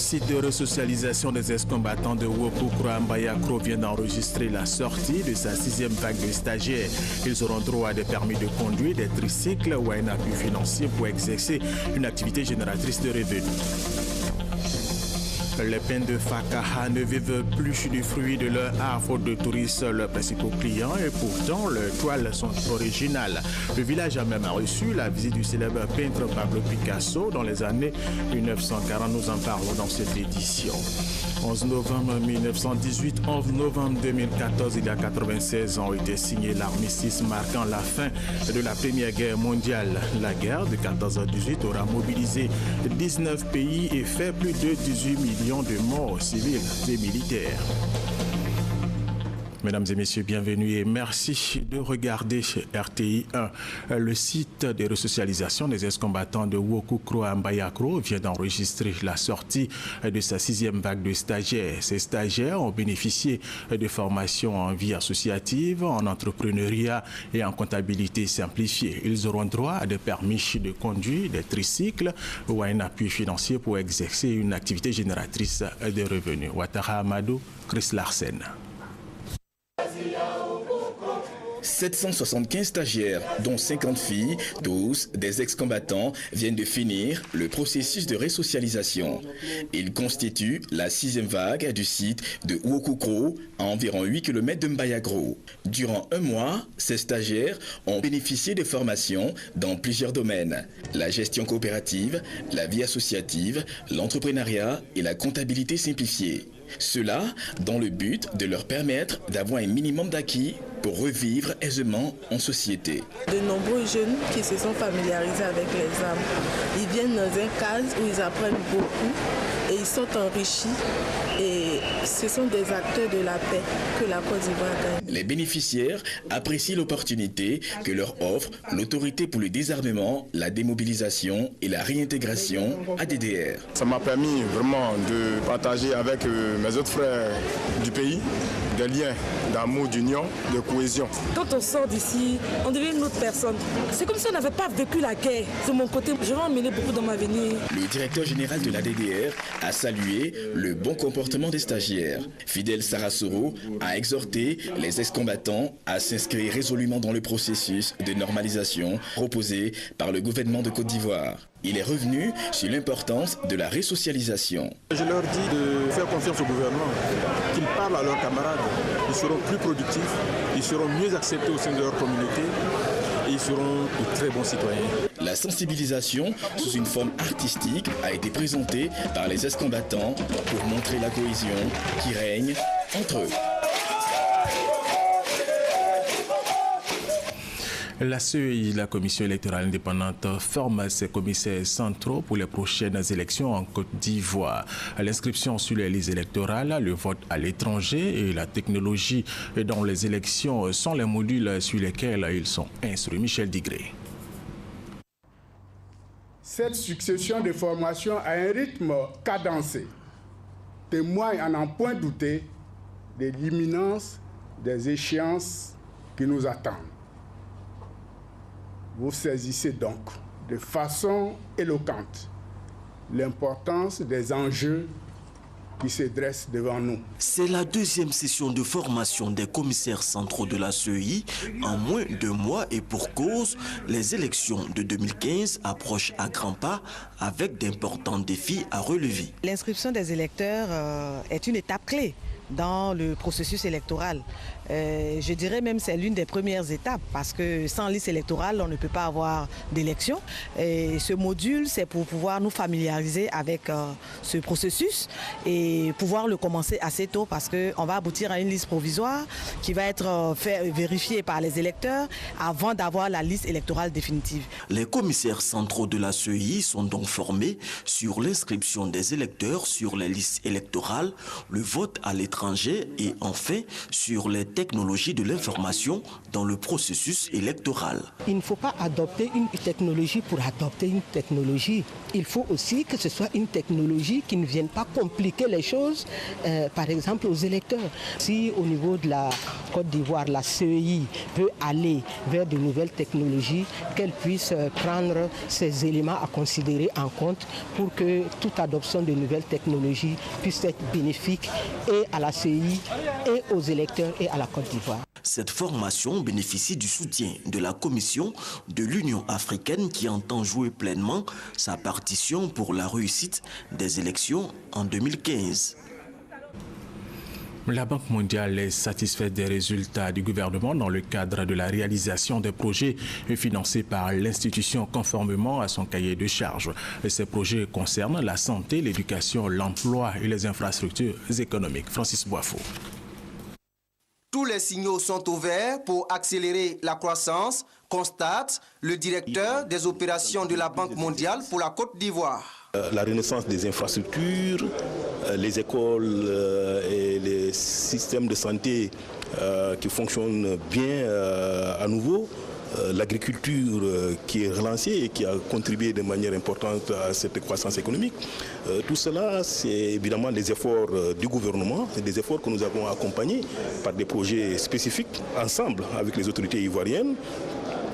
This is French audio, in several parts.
site de resocialisation des ex-combattants de Wokukro-Ambayakro vient d'enregistrer la sortie de sa 6e vague de stagiaires. Ils auront droit à des permis de conduire, des tricycles ou à un appui financier pour exercer une activité génératrice de revenus. Les peines de Fakaha ne vivent plus du fruit de leur art, faute de touristes, leurs principaux clients, et pourtant leurs toiles sont originales. Le village a même reçu la visite du célèbre peintre Pablo Picasso dans les années 1940. Nous en parlons dans cette édition. 11 novembre 1918, 11 novembre 2014, il y a 96 ans, a été signé l'armistice marquant la fin de la Première Guerre mondiale. La guerre de 14-18 aura mobilisé 19 pays et fait plus de 18 millions de morts civils et militaires. Mesdames et messieurs, bienvenue et merci de regarder RTI 1. Le site de resocialisation des ex-combattants de Wokukro-Ambayakro vient d'enregistrer la sortie de sa 6e vague de stagiaires. Ces stagiaires ont bénéficié de formations en vie associative, en entrepreneuriat et en comptabilité simplifiée. Ils auront droit à des permis de conduire, des tricycles ou à un appui financier pour exercer une activité génératrice de revenus. Ouattara Amadou, Chris Larsen. 775 stagiaires, dont 50 filles, tous des ex-combattants, viennent de finir le processus de resocialisation. Ils constituent la 6e vague du site de Wokukro, à environ 8 km de Mbayakro. Durant un mois, ces stagiaires ont bénéficié de formations dans plusieurs domaines: la gestion coopérative, la vie associative, l'entrepreneuriat et la comptabilité simplifiée. Cela dans le but de leur permettre d'avoir un minimum d'acquis pour revivre aisément en société. De nombreux jeunes qui se sont familiarisés avec les armes, ils viennent dans un cadre où ils apprennent beaucoup et ils sont enrichis, et ce sont des acteurs de la paix que la Côte d'Ivoire gagne. Les bénéficiaires apprécient l'opportunité que leur offre l'autorité pour le désarmement, la démobilisation et la réintégration ADDR. Ça m'a permis vraiment de partager avec mes autres frères du pays des liens d'amour, d'union, de cohésion. Quand on sort d'ici, on devient une autre personne. C'est comme si on n'avait pas vécu la guerre. De mon côté, je vais emmener beaucoup dans ma avenir. Le directeur général de l'ADDR a salué le bon comportement des stagiaires. Fidel Sarasoro a exhorté les ex-combattants à s'inscrire résolument dans le processus de normalisation proposé par le gouvernement de Côte d'Ivoire. Il est revenu sur l'importance de la resocialisation. Je leur dis de faire confiance au gouvernement, qu'ils parlent à leurs camarades. Ils seront plus productifs, ils seront mieux acceptés au sein de leur communauté et ils seront de très bons citoyens. La sensibilisation sous une forme artistique a été présentée par les ex-combattants pour montrer la cohésion qui règne entre eux. La CEI, la Commission électorale indépendante, forme ses commissaires centraux pour les prochaines élections en Côte d'Ivoire. L'inscription sur les listes électorales, le vote à l'étranger et la technologie dans les élections sont les modules sur lesquels ils sont instruits. Michel Digré. Cette succession de formations à un rythme cadencé témoigne à n'en point douter de l'imminence des échéances qui nous attendent. Vous saisissez donc de façon éloquente l'importance des enjeux qui se dressent devant nous. C'est la 2e session de formation des commissaires centraux de la CEI en moins de mois, et pour cause, les élections de 2015 approchent à grands pas avec d'importants défis à relever. L'inscription des électeurs est une étape clé dans le processus électoral. Je dirais même que c'est l'une des premières étapes, parce que sans liste électorale, on ne peut pas avoir d'élection. Et ce module, c'est pour pouvoir nous familiariser avec ce processus et pouvoir le commencer assez tôt, parce qu'on va aboutir à une liste provisoire qui va être vérifiée par les électeurs avant d'avoir la liste électorale définitive. Les commissaires centraux de la CEI sont donc formés sur l'inscription des électeurs sur les listes électorales, le vote à l'étranger étrangers et enfin sur les technologies de l'information dans le processus électoral. Il ne faut pas adopter une technologie pour adopter une technologie. Il faut aussi que ce soit une technologie qui ne vienne pas compliquer les choses, par exemple aux électeurs. Si au niveau de la Côte d'Ivoire, la CEI peut aller vers de nouvelles technologies, qu'elle puisse prendre ces éléments à considérer en compte pour que toute adoption de nouvelles technologies puisse être bénéfique et à la CEI, et aux électeurs, et à la Côte d'Ivoire. Cette formation bénéficie du soutien de la Commission de l'Union africaine qui entend jouer pleinement sa partition pour la réussite des élections en 2015. La Banque mondiale est satisfaite des résultats du gouvernement dans le cadre de la réalisation des projets financés par l'institution conformément à son cahier de charges. Ces projets concernent la santé, l'éducation, l'emploi et les infrastructures économiques. Francis Boifo. Tous les signaux sont ouverts pour accélérer la croissance, constate le directeur des opérations de la Banque mondiale pour la Côte d'Ivoire. La renaissance des infrastructures, les écoles et les systèmes de santé qui fonctionnent bien à nouveau, l'agriculture qui est relancée et qui a contribué de manière importante à cette croissance économique. Tout cela, c'est évidemment des efforts du gouvernement, c'est des efforts que nous avons accompagnés par des projets spécifiques ensemble avec les autorités ivoiriennes.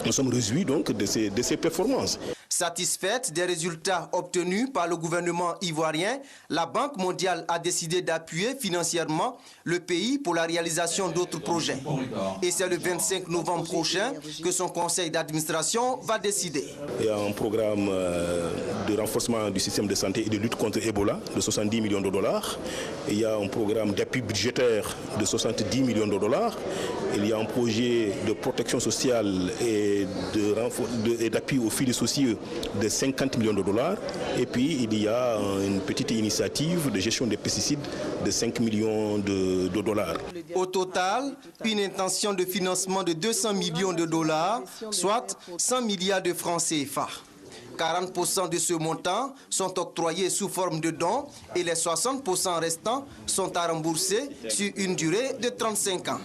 Nous sommes réjouis donc de ces performances. Satisfaite des résultats obtenus par le gouvernement ivoirien, la Banque mondiale a décidé d'appuyer financièrement le pays pour la réalisation d'autres projets. Et c'est le 25 novembre prochain que son conseil d'administration va décider. Il y a un programme de renforcement du système de santé et de lutte contre Ebola de 70 millions de dollars. Il y a un programme d'appui budgétaire de 70 millions de dollars. Il y a un projet de protection sociale et d'appui aux filets sociaux de 50 millions de dollars. Et puis, il y a une petite initiative de gestion des pesticides de 5 millions de dollars. Au total, une intention de financement de 200 millions de dollars, soit 100 milliards de francs CFA. 40% de ce montant sont octroyés sous forme de dons et les 60% restants sont à rembourser sur une durée de 35 ans.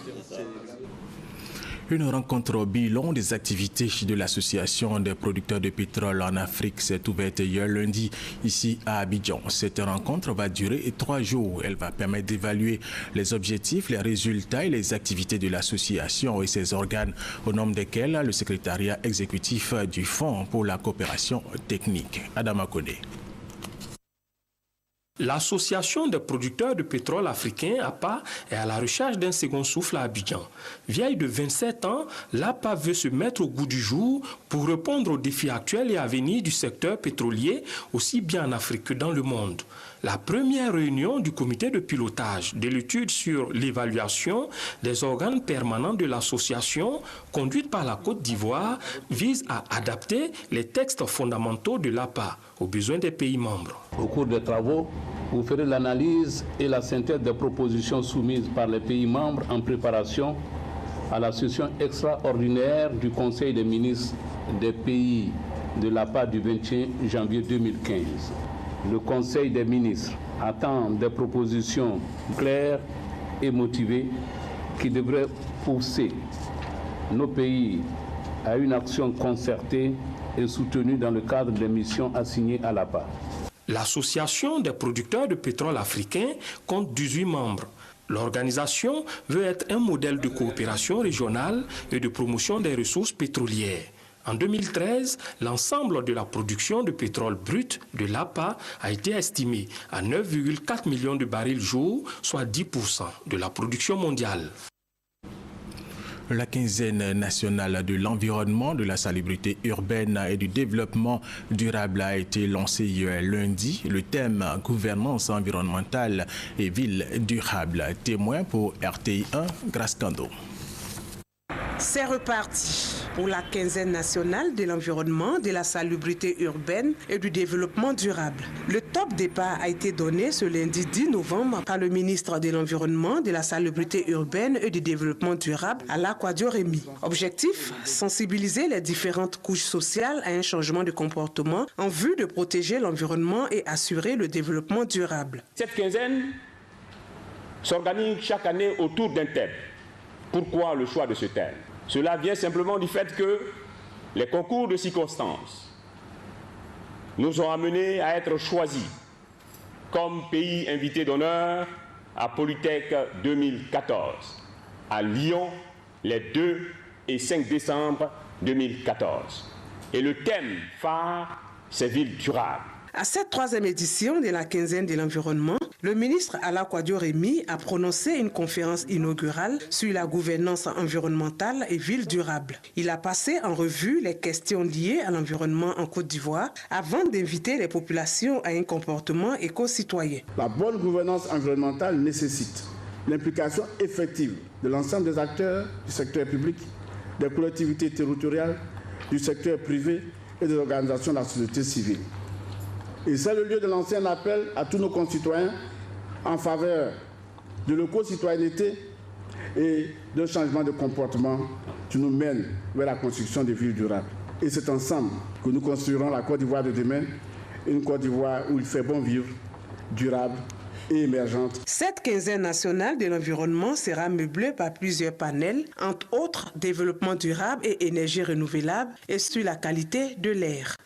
Une rencontre au bilan des activités de l'Association des producteurs de pétrole en Afrique s'est ouverte hier lundi ici à Abidjan. Cette rencontre va durer 3 jours. Elle va permettre d'évaluer les objectifs, les résultats et les activités de l'association et ses organes, au nombre desquels le secrétariat exécutif du Fonds pour la coopération technique. Adama Kone. L'Association des producteurs de pétrole africains, APA, est à la recherche d'un second souffle à Abidjan. Vieille de 27 ans, l'APA veut se mettre au goût du jour pour répondre aux défis actuels et à venir du secteur pétrolier, aussi bien en Afrique que dans le monde. La première réunion du comité de pilotage de l'étude sur l'évaluation des organes permanents de l'association, conduite par la Côte d'Ivoire, vise à adapter les textes fondamentaux de l'APA aux besoins des pays membres. Au cours des travaux, vous ferez l'analyse et la synthèse des propositions soumises par les pays membres en préparation à la session extraordinaire du Conseil des ministres des pays de l'APA du 21 janvier 2015. Le Conseil des ministres attend des propositions claires et motivées qui devraient pousser nos pays à une action concertée et soutenue dans le cadre des missions assignées à l'APA. L'Association des producteurs de pétrole africains compte 18 membres. L'organisation veut être un modèle de coopération régionale et de promotion des ressources pétrolières. En 2013, l'ensemble de la production de pétrole brut de l'APA a été estimé à 9,4 millions de barils jour, soit 10% de la production mondiale. La quinzaine nationale de l'environnement, de la salubrité urbaine et du développement durable a été lancée hier lundi. Le thème « Gouvernance environnementale et ville durable ». Témoin pour RTI1, Grace Kando. C'est reparti pour la quinzaine nationale de l'environnement, de la salubrité urbaine et du développement durable. Le top départ a été donné ce lundi 10 novembre par le ministre de l'Environnement, de la salubrité urbaine et du développement durable, Alla Kwadio Remi. Objectif, sensibiliser les différentes couches sociales à un changement de comportement en vue de protéger l'environnement et assurer le développement durable. Cette quinzaine s'organisent chaque année autour d'un thème. Pourquoi le choix de ce thème? Cela vient simplement du fait que les concours de circonstances nous ont amenés à être choisis comme pays invité d'honneur à Polytech 2014, à Lyon, les 2 et 5 décembre 2014. Et le thème phare, c'est ville durable. À cette 3e édition de la quinzaine de l'environnement, le ministre Alla Kwadio Remi a prononcé une conférence inaugurale sur la gouvernance environnementale et ville durable. Il a passé en revue les questions liées à l'environnement en Côte d'Ivoire avant d'inviter les populations à un comportement éco-citoyen. La bonne gouvernance environnementale nécessite l'implication effective de l'ensemble des acteurs du secteur public, des collectivités territoriales, du secteur privé et des organisations de la société civile. Et c'est le lieu de lancer un appel à tous nos concitoyens en faveur de l'éco-citoyenneté et de changement de comportement qui nous mène vers la construction des villes durables. Et c'est ensemble que nous construirons la Côte d'Ivoire de demain, une Côte d'Ivoire où il fait bon vivre, durable et émergente. Cette quinzaine nationale de l'environnement sera meublée par plusieurs panels, entre autres développement durable et énergie renouvelable et sur la qualité de l'air.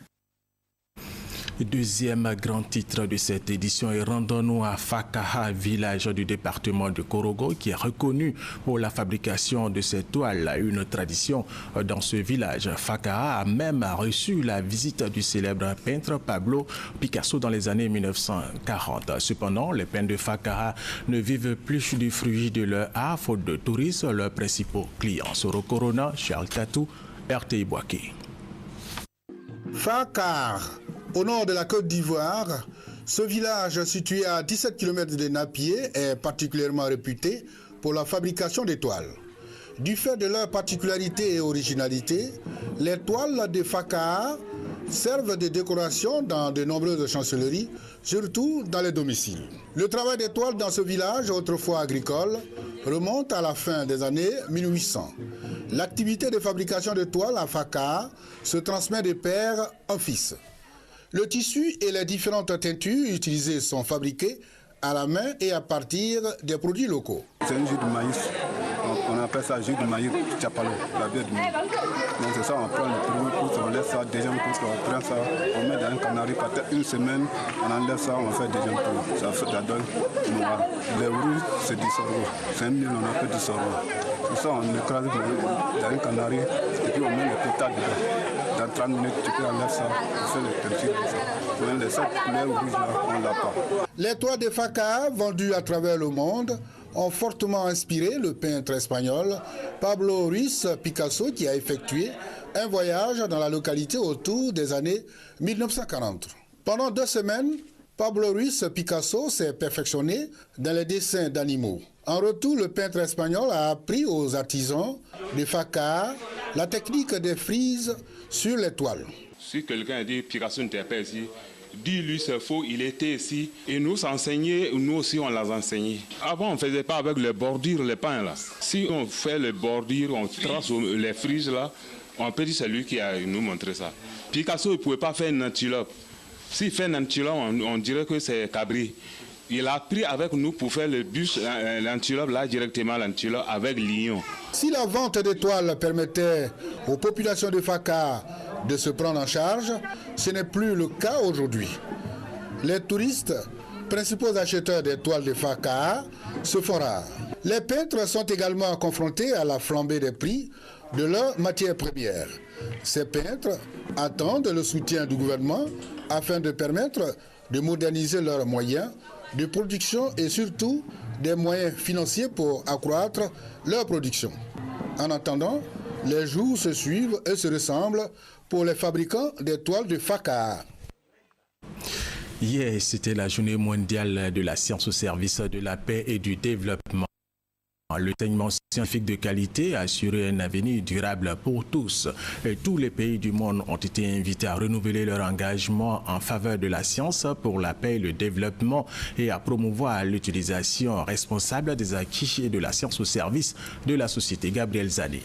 Deuxième grand titre de cette édition et rendons-nous à Fakaha, village du département de Korogo qui est reconnu pour la fabrication de ces toiles. Une tradition dans ce village. Fakaha a même reçu la visite du célèbre peintre Pablo Picasso dans les années 1940. Cependant, les peintres de Fakaha ne vivent plus du fruit de leur art faute de touristes, leurs principaux clients. Soro Corona, Charles Tatou, RTI Boaké. Fakaha. Au nord de la Côte d'Ivoire, ce village situé à 17 km de Napié est particulièrement réputé pour la fabrication des toiles. Du fait de leur particularité et originalité, les toiles de Fakaha servent de décoration dans de nombreuses chancelleries, surtout dans les domiciles. Le travail des toiles dans ce village, autrefois agricole, remonte à la fin des années 1800. L'activité de fabrication de toiles à Fakaha se transmet de père en fils. Le tissu et les différentes teintures utilisées sont fabriquées à la main et à partir des produits locaux. C'est un jus de maïs. On appelle ça jus de maïs chapalo, la bière de maïs. Donc c'est ça, on prend le premier pouce, on laisse ça, deuxième pouce, on prend ça, on met dans un canari, peut-être une semaine, on enlève ça, on fait deuxième pouce. Ça donne noir. Les rouges, c'est du sorgho. C'est un mille, on appelle du sorgho. Tout ça, on écrase dans un canari et puis on met les pétales dedans. Dans 30 minutes, tu peux enlever ça, on fait les teintures de ça. Mais les 7 couleurs rouges là, on l'a pas. Les toiles de Fakaha vendues à travers le monde ont fortement inspiré le peintre espagnol Pablo Ruiz Picasso qui a effectué un voyage dans la localité autour des années 1940. Pendant 2 semaines, Pablo Ruiz Picasso s'est perfectionné dans les dessins d'animaux. En retour, le peintre espagnol a appris aux artisans de Fakaha la technique des frises sur les toiles. Si quelqu'un dit Picasso n'était pas ici, dis-lui c'est faux, il était ici. Et nous enseignait, nous aussi on l'a enseigné. Avant on ne faisait pas avec les bordures, les peints là. Si on fait les bordures, on trace les frises là, on peut dire c'est lui qui a nous montré ça. Picasso il ne pouvait pas faire une antilope. S'il fait une antilope, on dirait que c'est cabri. Il a pris avec nous pour faire le bus, l'antilope, là directement l'antilope avec lion. Si la vente des toiles permettait aux populations de Fakaha de se prendre en charge, ce n'est plus le cas aujourd'hui. Les touristes, principaux acheteurs des toiles de Fakaha, se font rares. Les peintres sont également confrontés à la flambée des prix de leurs matières premières. Ces peintres attendent le soutien du gouvernement afin de permettre de moderniser leurs moyens de production et surtout des moyens financiers pour accroître leur production. En attendant, les jours se suivent et se ressemblent pour les fabricants des toiles de Fakaha. Hier, c'était la journée mondiale de la science au service de la paix et du développement. Le enseignement scientifique de qualité a assuré un avenir durable pour tous. Et tous les pays du monde ont été invités à renouveler leur engagement en faveur de la science pour la paix et le développement et à promouvoir l'utilisation responsable des acquis et de la science au service de la société. Gabriel Zani.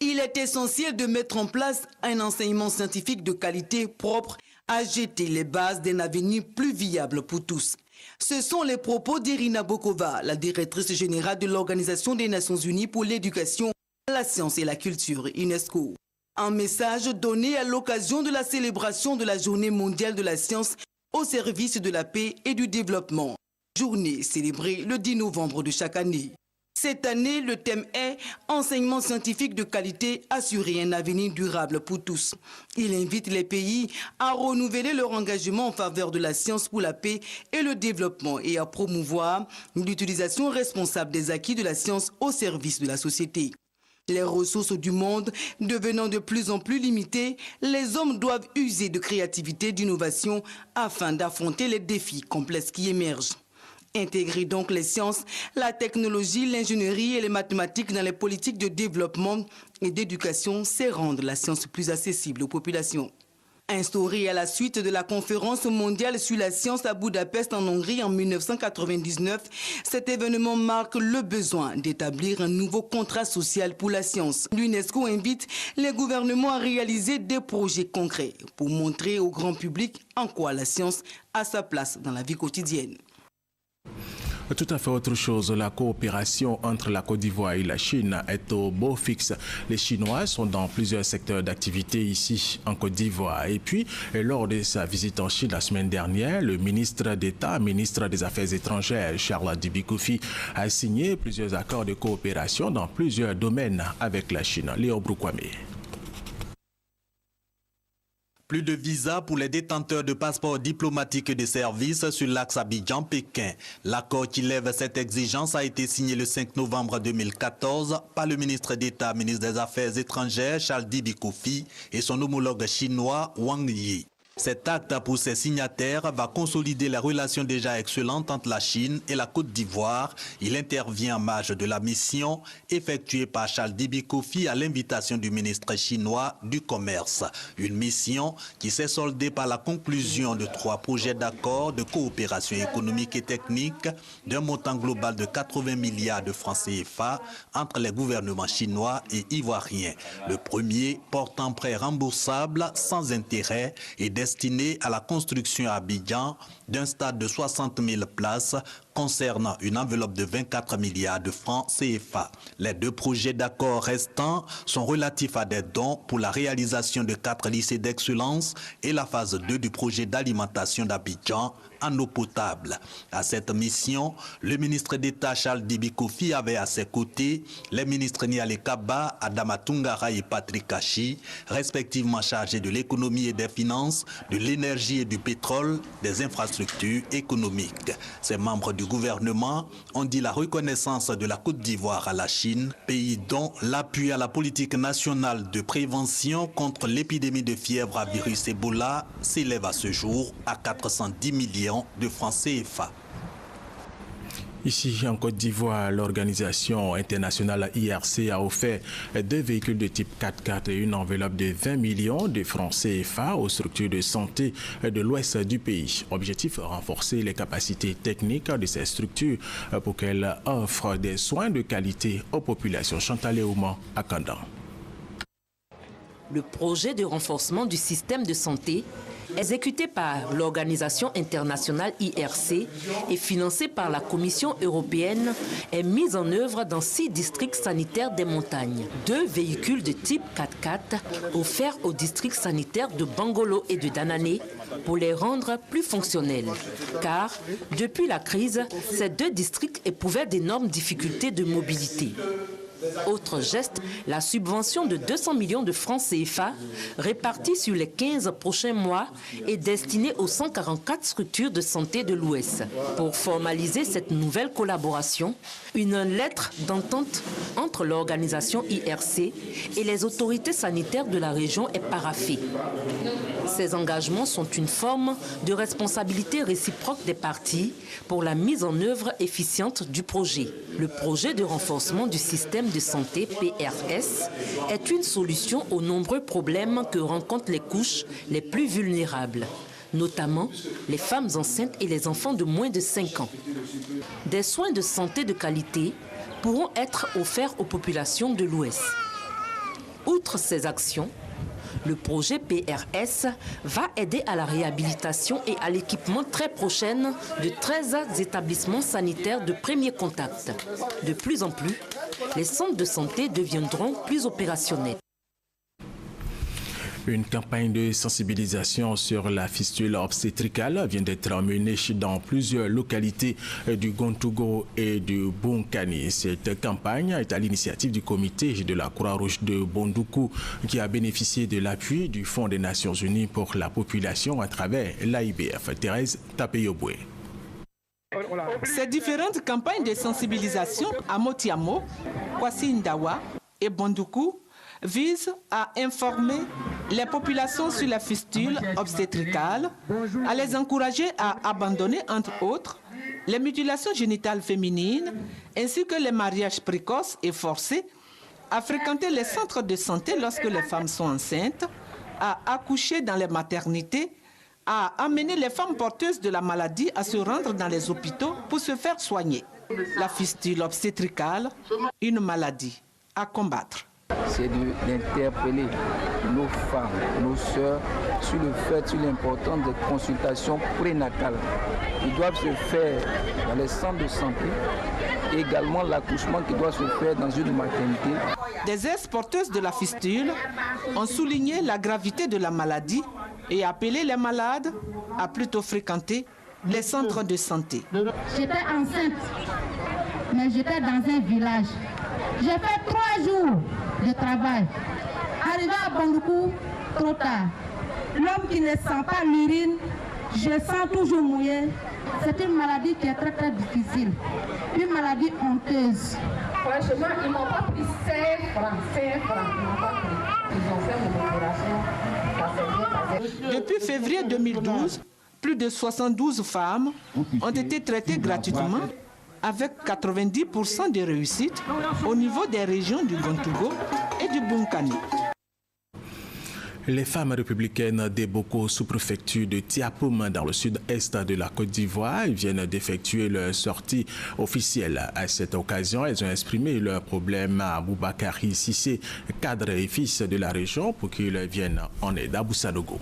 Il est essentiel de mettre en place un enseignement scientifique de qualité propre à jeter les bases d'un avenir plus viable pour tous. Ce sont les propos d'Irina Bokova, la directrice générale de l'Organisation des Nations Unies pour l'éducation, la science et la culture, UNESCO. Un message donné à l'occasion de la célébration de la Journée mondiale de la science au service de la paix et du développement. Journée célébrée le 10 novembre de chaque année. Cette année, le thème est « Enseignement scientifique de qualité, assurer un avenir durable pour tous ». Il invite les pays à renouveler leur engagement en faveur de la science pour la paix et le développement et à promouvoir l'utilisation responsable des acquis de la science au service de la société. Les ressources du monde devenant de plus en plus limitées, les hommes doivent user de créativité et d'innovation afin d'affronter les défis complexes qui émergent. Intégrer donc les sciences, la technologie, l'ingénierie et les mathématiques dans les politiques de développement et d'éducation, c'est rendre la science plus accessible aux populations. Instauré à la suite de la conférence mondiale sur la science à Budapest en Hongrie en 1999, cet événement marque le besoin d'établir un nouveau contrat social pour la science. L'UNESCO invite les gouvernements à réaliser des projets concrets pour montrer au grand public en quoi la science a sa place dans la vie quotidienne. Tout à fait autre chose, la coopération entre la Côte d'Ivoire et la Chine est au beau fixe. Les Chinois sont dans plusieurs secteurs d'activité ici en Côte d'Ivoire. Et puis, lors de sa visite en Chine la semaine dernière, le ministre d'État, ministre des Affaires étrangères, Charles Dibi Coufi, a signé plusieurs accords de coopération dans plusieurs domaines avec la Chine. Léo Broukwame. Plus de visas pour les détenteurs de passeports diplomatiques et de services sur l'axe Abidjan-Pékin. L'accord qui lève cette exigence a été signé le 5 novembre 2014 par le ministre d'État, ministre des Affaires étrangères, Charles Dibi Coufi, et son homologue chinois, Wang Yi. Cet acte pour ses signataires va consolider les relations déjà excellentes entre la Chine et la Côte d'Ivoire. Il intervient en marge de la mission effectuée par Charles Dibi Coufi à l'invitation du ministre chinois du Commerce. Une mission qui s'est soldée par la conclusion de 3 projets d'accord de coopération économique et technique d'un montant global de 80 milliards de francs CFA entre les gouvernements chinois et ivoiriens. Le premier portant prêt remboursable sans intérêt et destiné à la construction à Abidjan d'un stade de 60 000 places concernant une enveloppe de 24 milliards de francs CFA. Les 2 projets d'accord restants sont relatifs à des dons pour la réalisation de 4 lycées d'excellence et la phase 2 du projet d'alimentation d'Abidjan en eau potable. À cette mission, le ministre d'État Charles Dibi Coufi avait à ses côtés les ministres Niale Kaba, Adama Tungara et Patrick Kachi, respectivement chargés de l'économie et des finances, de l'énergie et du pétrole, des infrastructures économiques. Ces membres du gouvernement ont dit la reconnaissance de la Côte d'Ivoire à la Chine, pays dont l'appui à la politique nationale de prévention contre l'épidémie de fièvre à virus Ebola s'élève à ce jour à 410 millions de francs CFA. Ici, en Côte d'Ivoire, l'organisation internationale IRC a offert 2 véhicules de type 4x4 et une enveloppe de 20 millions de francs CFA aux structures de santé de l'ouest du pays. Objectif, renforcer les capacités techniques de ces structures pour qu'elles offrent des soins de qualité aux populations. Chantal Eouman à Kandan. Le projet de renforcement du système de santé exécuté par l'organisation internationale IRC et financé par la Commission européenne, est mis en œuvre dans 6 districts sanitaires des montagnes. 2 véhicules de type 4x4 offerts aux districts sanitaires de Bangolo et de Danané pour les rendre plus fonctionnels. Car, depuis la crise, ces 2 districts éprouvaient d'énormes difficultés de mobilité. Autre geste, la subvention de 200 millions de francs CFA répartie sur les 15 prochains mois est destinée aux 144 structures de santé de l'Ouest. Pour formaliser cette nouvelle collaboration, une lettre d'entente entre l'organisation IRC et les autorités sanitaires de la région est paraphée. Ces engagements sont une forme de responsabilité réciproque des parties pour la mise en œuvre efficiente du projet. Le projet de renforcement du système de santé PRS est une solution aux nombreux problèmes que rencontrent les couches les plus vulnérables, notamment les femmes enceintes et les enfants de moins de 5 ans. Des soins de santé de qualité pourront être offerts aux populations de l'Ouest. Outre ces actions, Le projet PRS va aider à la réhabilitation et à l'équipement très prochaine de 13 établissements sanitaires de premier contact. De plus en plus, les centres de santé deviendront plus opérationnels. Une campagne de sensibilisation sur la fistule obstétricale vient d'être menée dans plusieurs localités du Gontougo et du Bunkani. Cette campagne est à l'initiative du comité de la Croix-Rouge de Bondoukou qui a bénéficié de l'appui du Fonds des Nations Unies pour la population à travers l'AIBF. Thérèse Tapeyoboué. Ces différentes campagnes de sensibilisation à Motiamo, Kwasi-Ndawa et Bondoukou visent à informer les populations sur la fistule obstétricale, à les encourager à abandonner, entre autres, les mutilations génitales féminines, ainsi que les mariages précoces et forcés, à fréquenter les centres de santé lorsque les femmes sont enceintes, à accoucher dans les maternités, à amener les femmes porteuses de la maladie à se rendre dans les hôpitaux pour se faire soigner. La fistule obstétricale, une maladie à combattre. C'est d'interpeller nos femmes, nos sœurs sur l'importance des consultations prénatales. Ils doivent se faire dans les centres de santé, et également l'accouchement qui doit se faire dans une maternité. Des ex-porteuses de la fistule ont souligné la gravité de la maladie et appelé les malades à plutôt fréquenter les centres de santé. J'étais enceinte, mais j'étais dans un village. J'ai fait 3 jours de travail. Arrivé à Bondoukou, trop tard. L'homme qui ne sent pas l'urine, je sens toujours mouillé. C'est une maladie qui est très très difficile. Une maladie honteuse. Franchement, ils ne m'ont pas pris 5 francs. Ils m'ont pas pris. Ils ont fait mon opération. Depuis février 2012, plus de 72 femmes ont été traitées gratuitement avec 90% de réussite au niveau des régions du Gontougo et du Bunkani. Les femmes républicaines des Boko sous-préfecture de Tiapoum dans le sud-est de la Côte d'Ivoire viennent d'effectuer leur sortie officielle. À cette occasion, elles ont exprimé leurs problèmes à Aboubakari Sissé, cadre et fils de la région, pour qu'il vienne en aide à Boussadogo.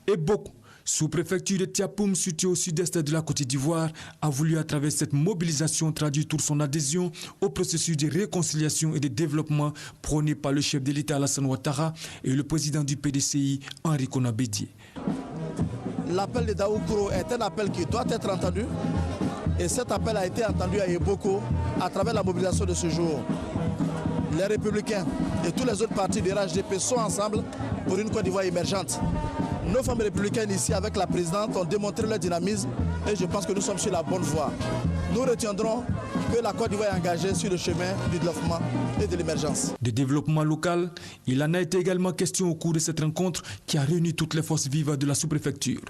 Et beaucoup. Sous-préfecture de Tiapoum, située au sud-est de la Côte d'Ivoire, a voulu à travers cette mobilisation traduire toute son adhésion au processus de réconciliation et de développement prôné par le chef de l'État Alassane Ouattara et le président du PDCI Henri Konan Bédié. L'appel de Daoukro est un appel qui doit être entendu et cet appel a été entendu à Eboko à travers la mobilisation de ce jour. Les Républicains et tous les autres partis de RHDP sont ensemble pour une Côte d'Ivoire émergente. Nos femmes républicaines ici avec la présidente ont démontré leur dynamisme et je pense que nous sommes sur la bonne voie. Nous retiendrons que la Côte d'Ivoire est engagée sur le chemin du développement et de l'émergence. De développement local, il en a été également question au cours de cette rencontre qui a réuni toutes les forces vives de la sous-préfecture.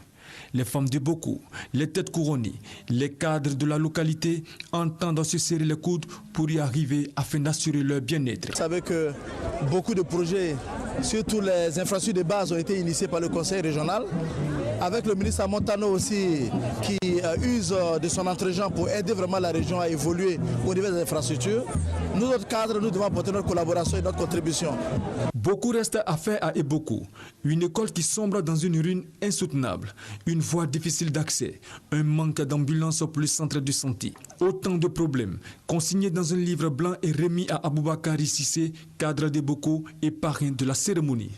Les femmes de Boko, les têtes couronnées, les cadres de la localité entendent se serrer les coudes pour y arriver afin d'assurer leur bien-être. Vous savez que beaucoup de projets, surtout les infrastructures de base, ont été initiés par le conseil régional, avec le ministre Montano aussi qui use de son entre-gens pour aider vraiment la région à évoluer au niveau des infrastructures. Nous, autres cadres, nous devons apporter notre collaboration et notre contribution. Beaucoup reste à faire à Eboko, une école qui sombre dans une ruine insoutenable, une voie difficile d'accès, un manque d'ambulances pour le centre de santé. Autant de problèmes consignés dans un livre blanc et remis à Aboubakari Sissé, cadre d'Eboko et parrain de la cérémonie.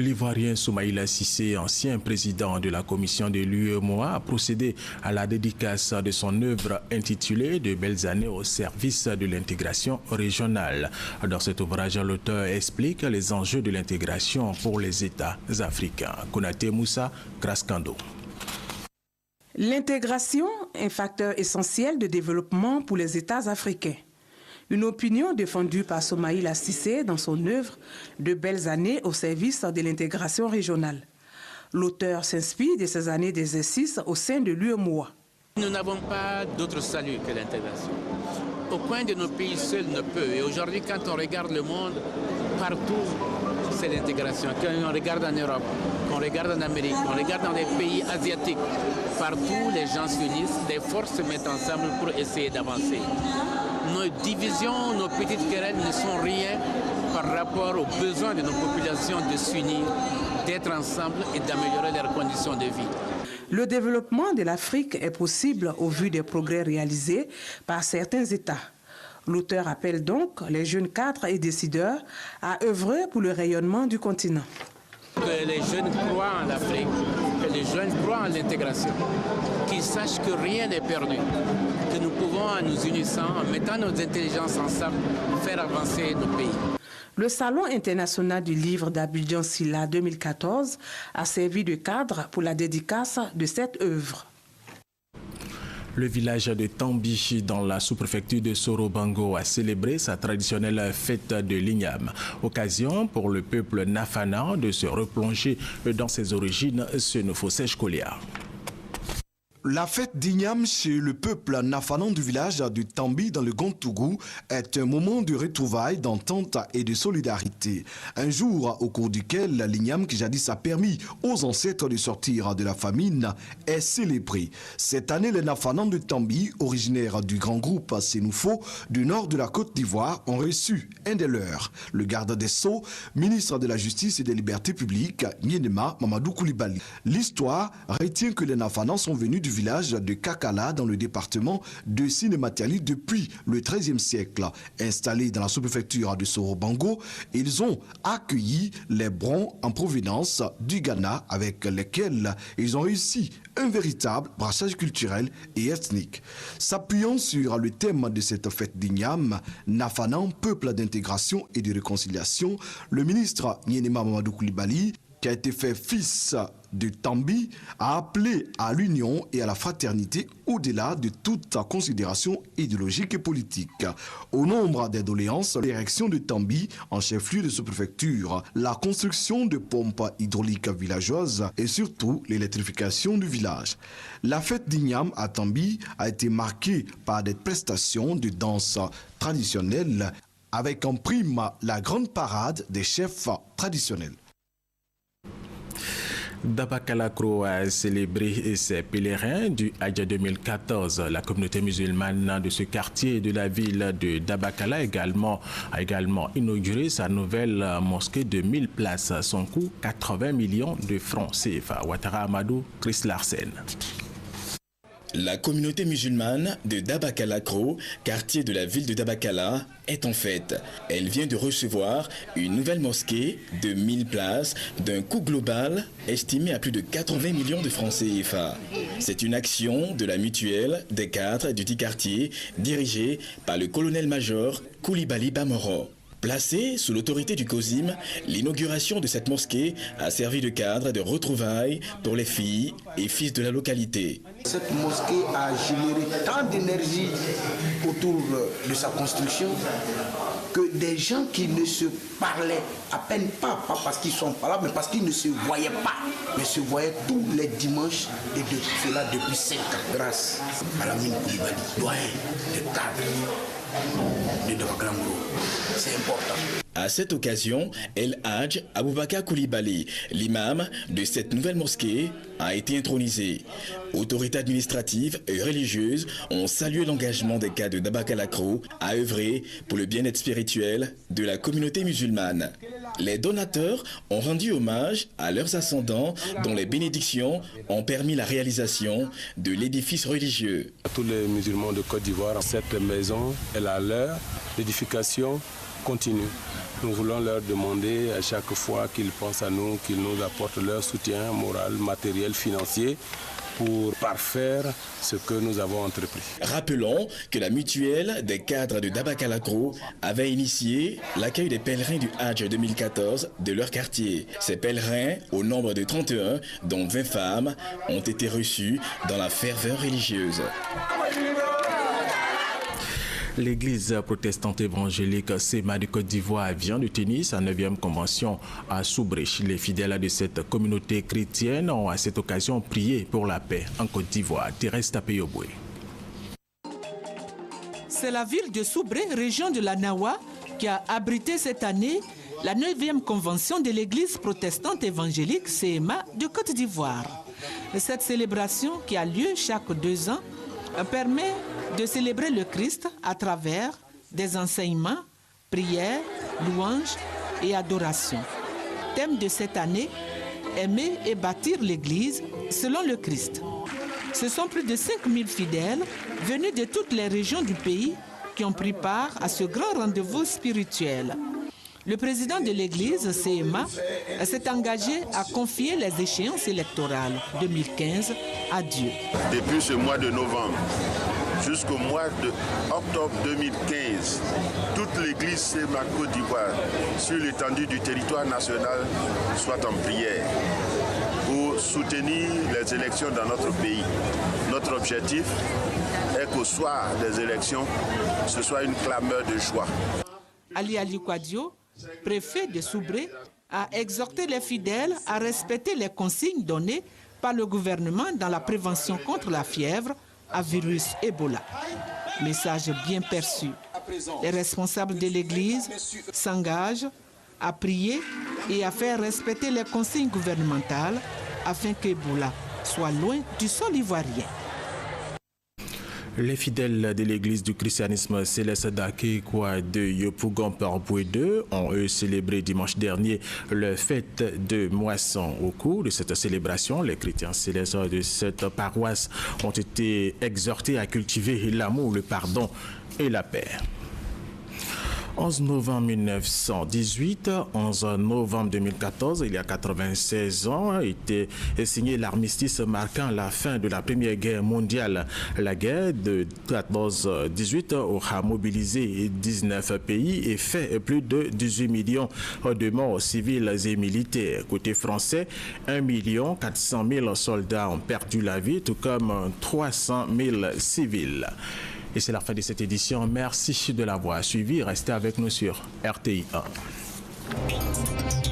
L'Ivoirien Soumaïla Sissé, ancien président de la commission de l'UEMOA, a procédé à la dédicace de son œuvre intitulée « De belles années au service de l'intégration régionale ». Dans cet ouvrage, l'auteur explique les enjeux de l'intégration pour les États africains. Konaté Moussa, Kraskando. L'intégration est un facteur essentiel de développement pour les États africains. Une opinion défendue par Soumaïla Sissé dans son œuvre « De belles années au service de l'intégration régionale ». L'auteur s'inspire de ces années d'exercice au sein de l'UEMOA. Nous n'avons pas d'autre salut que l'intégration. Aucun de nos pays seul ne peut. Et aujourd'hui, quand on regarde le monde, partout, c'est l'intégration. Quand on regarde en Europe, quand on regarde en Amérique, on regarde dans les pays asiatiques. Partout, les gens s'unissent, les forces se mettent ensemble pour essayer d'avancer. Nos divisions, nos petites querelles ne sont rien par rapport aux besoins de nos populations de s'unir, d'être ensemble et d'améliorer leurs conditions de vie. Le développement de l'Afrique est possible au vu des progrès réalisés par certains États. L'auteur appelle donc les jeunes cadres et décideurs à œuvrer pour le rayonnement du continent. Que les jeunes croient en l'Afrique, que les jeunes croient en l'intégration, qu'ils sachent que rien n'est perdu, que nous pouvons, en nous unissant, en mettant nos intelligences ensemble, faire avancer nos pays. Le Salon international du livre d'Abidjan-Silla 2014 a servi de cadre pour la dédicace de cette œuvre. Le village de Tambi, dans la sous-préfecture de Soro-Bango, a célébré sa traditionnelle fête de l'Ignam. Occasion pour le peuple Nafana de se replonger dans ses origines, ce nouveau sèche-colia. La fête d'Ignam chez le peuple nafanan du village de Tambi dans le Gontougou est un moment de retrouvailles, d'entente et de solidarité. Un jour au cours duquel l'Ignam, qui jadis a permis aux ancêtres de sortir de la famine, est célébré. Cette année, les nafanans de Tambi, originaires du grand groupe Sénoufo du nord de la Côte d'Ivoire, ont reçu un des leurs. Le garde des Sceaux, ministre de la Justice et des Libertés publiques, Nyenema Mamadou Koulibaly. L'histoire retient que les nafanans sont venus du village de Kakala dans le département de Sinématiali depuis le XIIIe siècle. Installés dans la sous-préfecture de Soro-Bango, ils ont accueilli les Brons en provenance du Ghana avec lesquels ils ont réussi un véritable brassage culturel et ethnique. S'appuyant sur le thème de cette fête d'Ignam, Nafanan, peuple d'intégration et de réconciliation, le ministre Nyenema Mamadou Koulibaly, qui a été fait fils de Tambi, a appelé à l'union et à la fraternité au-delà de toute considération idéologique et politique. Au nombre des doléances, l'érection de Tambi en chef-lieu de sous-préfecture, la construction de pompes hydrauliques villageoises et surtout l'électrification du village. La fête d'Ignam à Tambi a été marquée par des prestations de danse traditionnelles avec en prime la grande parade des chefs traditionnels. Dabakalakro a célébré ses pèlerins du Hadj 2014. La communauté musulmane de ce quartier de la ville de Dabakala a également inauguré sa nouvelle mosquée de 1000 places. Son coût, 80 millions de francs CFA. Ouattara Amadou, Chris Larsen. La communauté musulmane de Dabakalakro, quartier de la ville de Dabakala, est en fête. Elle vient de recevoir une nouvelle mosquée de 1000 places d'un coût global estimé à plus de 80 millions de francs CFA. C'est une action de la mutuelle des cadres du dit quartier dirigée par le colonel-major Koulibaly Bamoro. Placée sous l'autorité du COSIM, l'inauguration de cette mosquée a servi de cadre de retrouvailles pour les filles et fils de la localité. Cette mosquée a généré tant d'énergie autour de sa construction que des gens qui ne se parlaient à peine pas parce qu'ils sont pas là, mais parce qu'ils ne se voyaient pas, mais se voyaient tous les dimanches et de cela depuis 5 ans, grâce à Lamine Koulibaly, doyen des cadres de Dabakala-Ngro. C'est important. À cette occasion, El Hadj Aboubakar Koulibaly, l'imam de cette nouvelle mosquée, a été intronisé. Autorités administratives et religieuses ont salué l'engagement des cadres de Dabakalakro à œuvrer pour le bien-être spirituel de la communauté musulmane. Les donateurs ont rendu hommage à leurs ascendants dont les bénédictions ont permis la réalisation de l'édifice religieux. À tous les musulmans de Côte d'Ivoire, cette maison est la leur, l'édification continue. Nous voulons leur demander à chaque fois qu'ils pensent à nous, qu'ils nous apportent leur soutien moral, matériel, financier pour parfaire ce que nous avons entrepris. Rappelons que la mutuelle des cadres de Dabakalakro avait initié l'accueil des pèlerins du Hadj 2014 de leur quartier. Ces pèlerins, au nombre de 31, dont 20 femmes, ont été reçus dans la ferveur religieuse. L'église protestante évangélique SEMA de Côte d'Ivoire vient de tenir sa 9e convention à Soubré. Les fidèles de cette communauté chrétienne ont à cette occasion prié pour la paix en Côte d'Ivoire. Thérèse Tapeyoboué. C'est la ville de Soubré, région de la Nawa, qui a abrité cette année la 9e convention de l'Église protestante évangélique CMA de Côte d'Ivoire. Cette célébration qui a lieu chaque 2 ans permet de célébrer le Christ à travers des enseignements, prières, louanges et adorations. Thème de cette année, aimer et bâtir l'Église selon le Christ. Ce sont plus de 5000 fidèles venus de toutes les régions du pays qui ont pris part à ce grand rendez-vous spirituel. Le président de l'Église, CMA, s'est engagé à confier les échéances électorales 2015 à Dieu. Depuis ce mois de novembre jusqu'au mois d'octobre 2015, toute l'Église CMA Côte d'Ivoire, sur l'étendue du territoire national, soit en prière pour soutenir les élections dans notre pays. Notre objectif est qu'au soir des élections, ce soit une clameur de joie. Ali Kwadio, préfet de Soubré, a exhorté les fidèles à respecter les consignes données par le gouvernement dans la prévention contre la fièvre à virus Ebola. Message bien perçu. Les responsables de l'Église s'engagent à prier et à faire respecter les consignes gouvernementales afin qu'Ebola soit loin du sol ivoirien. Les fidèles de l'église du christianisme Céleste d'Akekwa de Yopougon-Parboué-2 ont eux célébré dimanche dernier leur fête de moisson. Au cours de cette célébration, les chrétiens célestes de cette paroisse ont été exhortés à cultiver l'amour, le pardon et la paix. 11 novembre 1918, 11 novembre 2014, il y a 96 ans, a été signé l'armistice marquant la fin de la Première Guerre mondiale. La guerre de 14-18 aura mobilisé 19 pays et fait plus de 18 millions de morts civiles et militaires. Côté français, 1 400 000 soldats ont perdu la vie, tout comme 300 000 civils. Et c'est la fin de cette édition. Merci de l'avoir suivi. Restez avec nous sur RTI 1.